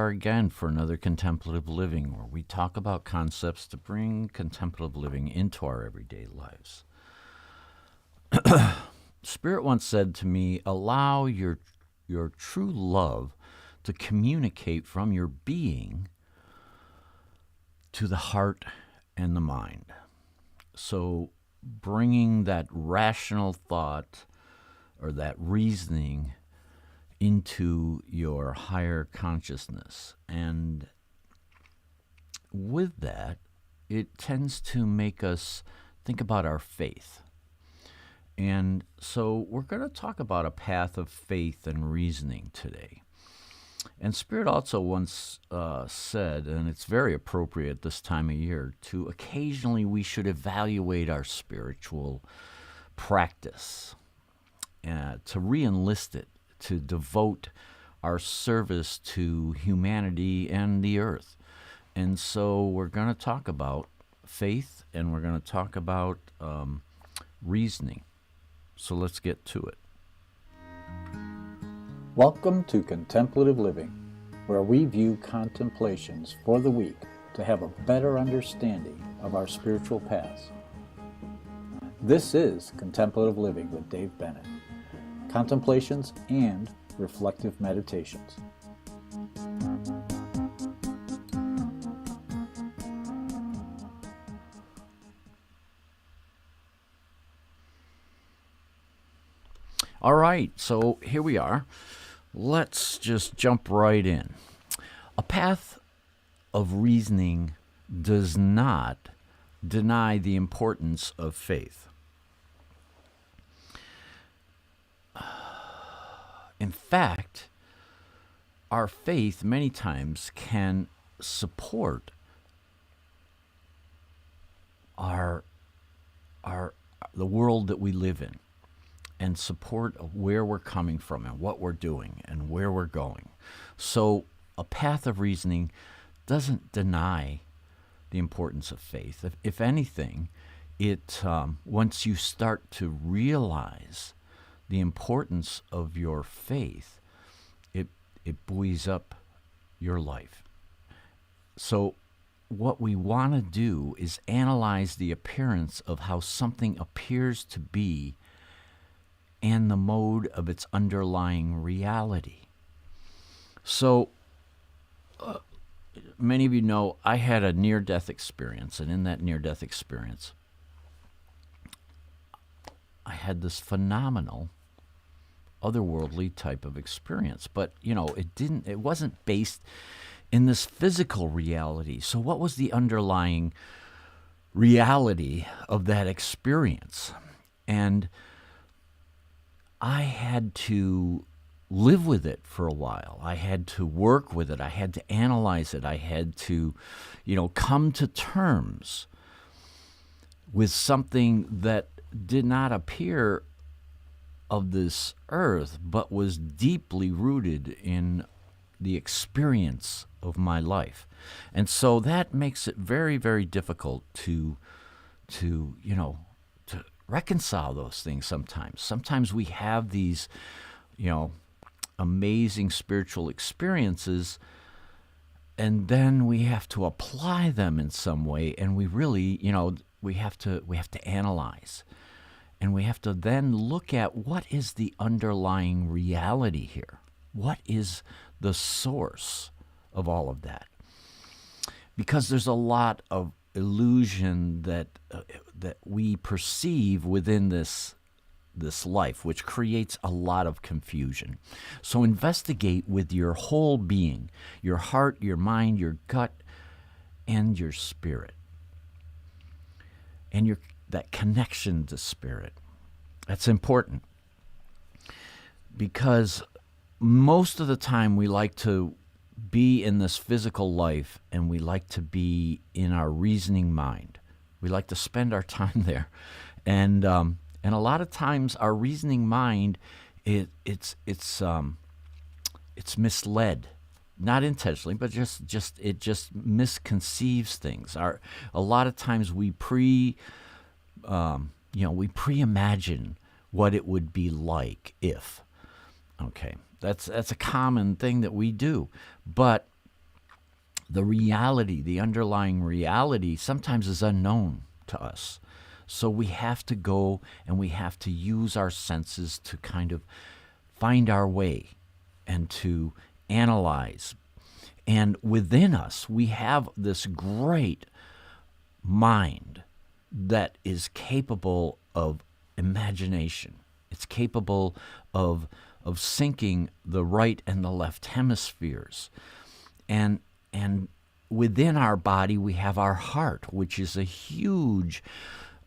are again for another Contemplative Living, where we talk about concepts to bring contemplative living into our everyday lives. Spirit once said to me, allow your true love to communicate from your being to the heart and the mind. So bringing that rational thought or that reasoning into your higher consciousness. And with that, it tends to make us think about our faith. And so we're going to talk about a path of faith and reasoning today. And Spirit also once said, and it's very appropriate this time of year, to occasionally we should evaluate our spiritual practice, to re-enlist it, to devote our service to humanity and the earth. And so we're going to talk about faith, and we're going to talk about reasoning. So let's get to it. Welcome to Contemplative Living, where we view contemplations for the week to have a better understanding of our spiritual paths. This is Contemplative Living with Dave Bennett, contemplations and reflective meditations. All right, so here we are. Let's just jump right in. A path of reasoning does not deny the importance of faith. In fact, our faith many times can support the world that we live in, and support where we're coming from and what we're doing and where we're going. So a path of reasoning doesn't deny the importance of faith. If anything, it once you start to realize the importance of your faith, it buoys up your life. So what we want to do is analyze the appearance of how something appears to be and the mode of its underlying reality. So, many of you know I had a near-death experience, and in that near-death experience, I had this phenomenal, otherworldly type of experience. But, it wasn't based in this physical reality. So what was the underlying reality of that experience? And I had to live with it for a while. I had to work with it. I had to analyze it. I had to, come to terms with something that did not appear of this earth, but was deeply rooted in the experience of my life. And so that makes it very, very difficult to reconcile those things sometimes. Sometimes we have these, amazing spiritual experiences, and then we have to apply them in some way, and we really, we have to analyze. And we have to then look at what is the underlying reality here? What is the source of all of that? Because there's a lot of illusion that we perceive within this life, which creates a lot of confusion. So investigate with your whole being, your heart, your mind, your gut, and your spirit, and that connection to spirit. That's important, because most of the time we like to be in this physical life, and we like to be in our reasoning mind. We like to spend our time there, and a lot of times our reasoning mind, it's misled, not intentionally, but it just misconceives things. A lot of times we pre-imagine what it would be like if. Okay, that's a common thing that we do, but the reality, the underlying reality, sometimes is unknown to us. So we have to go and we have to use our senses to kind of find our way and to analyze. And within us, we have this great mind that is capable of imagination. It's capable of syncing the right and the left hemispheres. And within our body, we have our heart, which is a huge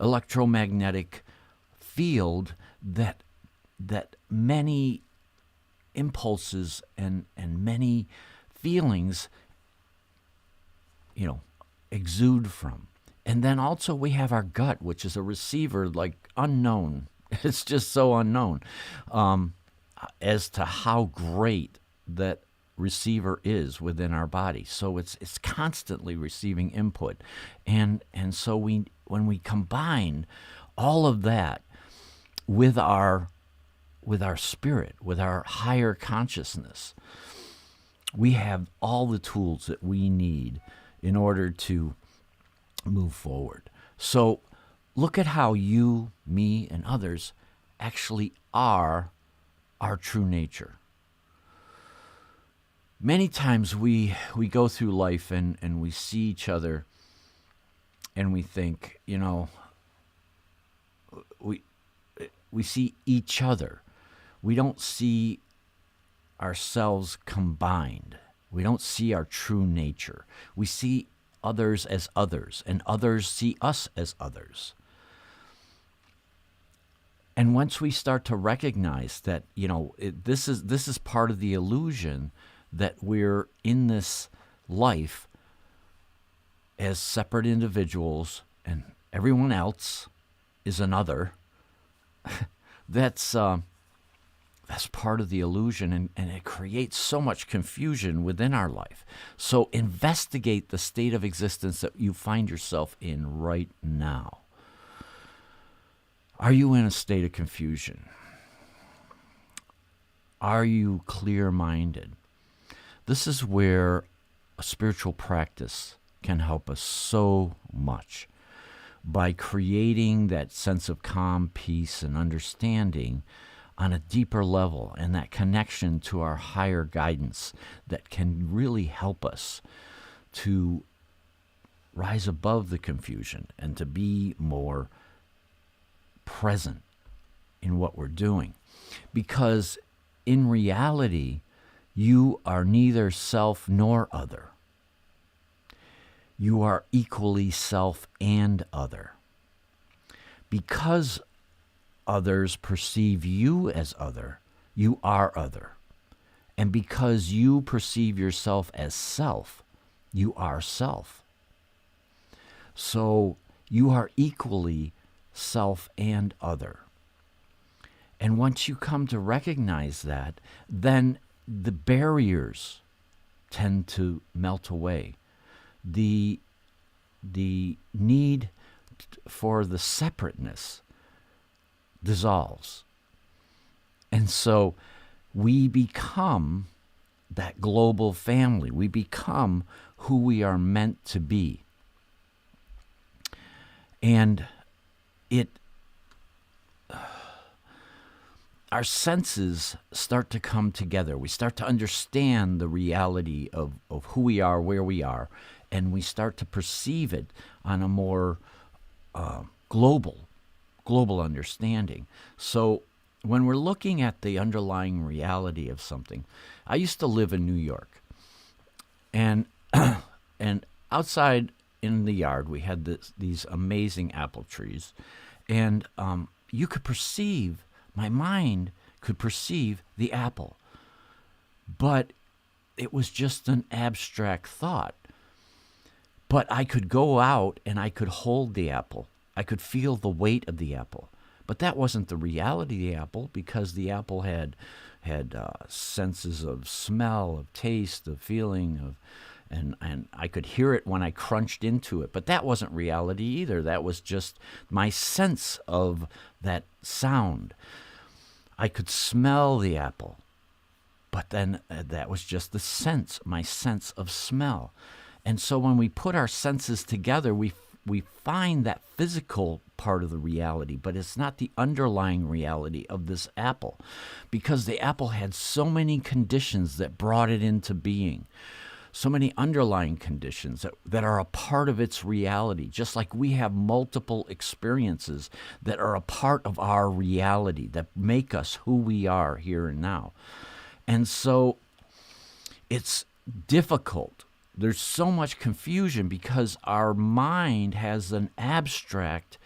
electromagnetic field that many impulses and many feelings, exude from. And then also we have our gut, which is a receiver, like unknown. It's just so unknown as to how great that receiver is within our body. So it's constantly receiving input, and so when we combine all of that with our spirit, with our higher consciousness, we have all the tools that we need in order to move forward. So look at how you, me, and others actually are our true nature. Many times we go through life and we see each other and we think, we see each other. We don't see ourselves combined. We don't see our true nature. We see others as others, and others see us as others. And once we start to recognize that, this is part of the illusion that we're in this life as separate individuals and everyone else is another, that's part of the illusion, and it creates so much confusion within our life. So investigate the state of existence that you find yourself in right now. Are you in a state of confusion? Are you clear-minded? This is where a spiritual practice can help us so much by creating that sense of calm, peace, and understanding on a deeper level, and that connection to our higher guidance that can really help us to rise above the confusion and to be more present in what we're doing. Because in reality, you are neither self nor other. You are equally self and other. Because others perceive you as other, you are other. And because you perceive yourself as self, you are self. So you are equally self and other. And once you come to recognize that, then the barriers tend to melt away. The need for the separateness dissolves. And so we become that global family. We become who we are meant to be. And our senses start to come together. We start to understand the reality of who we are, where we are, and we start to perceive it on a more global understanding. So when we're looking at the underlying reality of something, I used to live in New York, and outside in the yard we had these amazing apple trees, and you could perceive. My mind could perceive the apple, but it was just an abstract thought. But I could go out and I could hold the apple. I could feel the weight of the apple. But that wasn't the reality of the apple, because the apple had senses of smell, of taste, of feeling, and I could hear it when I crunched into it. But that wasn't reality either. That was just my sense of that sound. I could smell the apple, but then that was just the sense, my sense of smell. And so when we put our senses together, we find that physical part of the reality, but it's not the underlying reality of this apple, because the apple had so many conditions that brought it into being, so many underlying conditions that are a part of its reality, just like we have multiple experiences that are a part of our reality, that make us who we are here and now. And so it's difficult. There's so much confusion because our mind has an abstract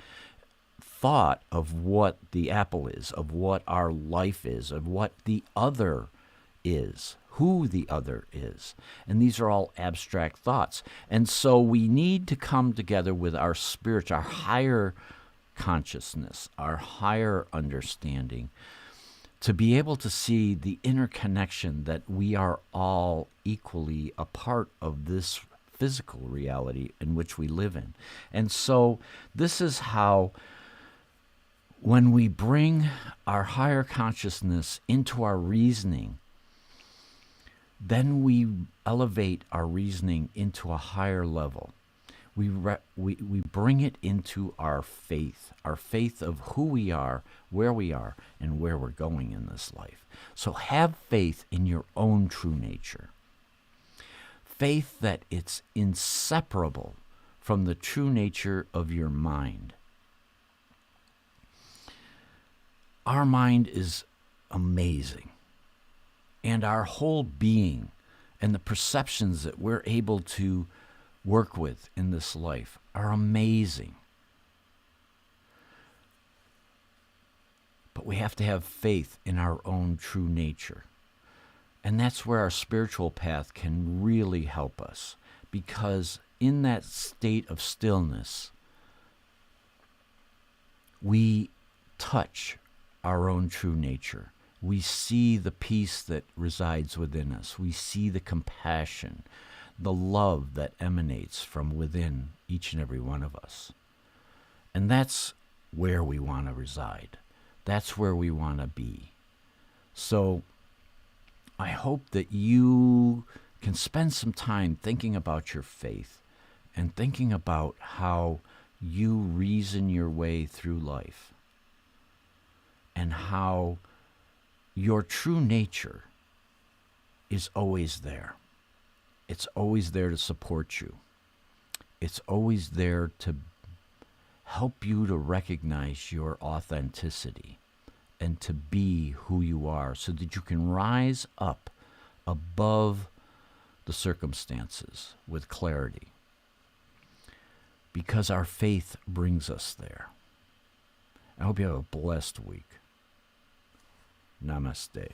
thought of what the apple is, of what our life is, of what the other is, who the other is. And these are all abstract thoughts. And so we need to come together with our spirit, our higher consciousness, our higher understanding, to be able to see the interconnection that we are all equally a part of this physical reality in which we live in. And so this is how, when we bring our higher consciousness into our reasoning, then we elevate our reasoning into a higher level. We bring it into our faith of who we are, and where we're going in this life. So have faith in your own true nature. Faith that it's inseparable from the true nature of your mind. Our mind is amazing. And our whole being and the perceptions that we're able to work with in this life are amazing. But we have to have faith in our own true nature. And that's where our spiritual path can really help us, because in that state of stillness, we touch our own true nature. We see the peace that resides within us. We see the compassion, the love that emanates from within each and every one of us. And that's where we want to reside. That's where we want to be. So I hope that you can spend some time thinking about your faith and thinking about how you reason your way through life, and how your true nature is always there. It's always there to support you. It's always there to help you to recognize your authenticity and to be who you are, so that you can rise up above the circumstances with clarity. Because our faith brings us there. I hope you have a blessed week. Namaste.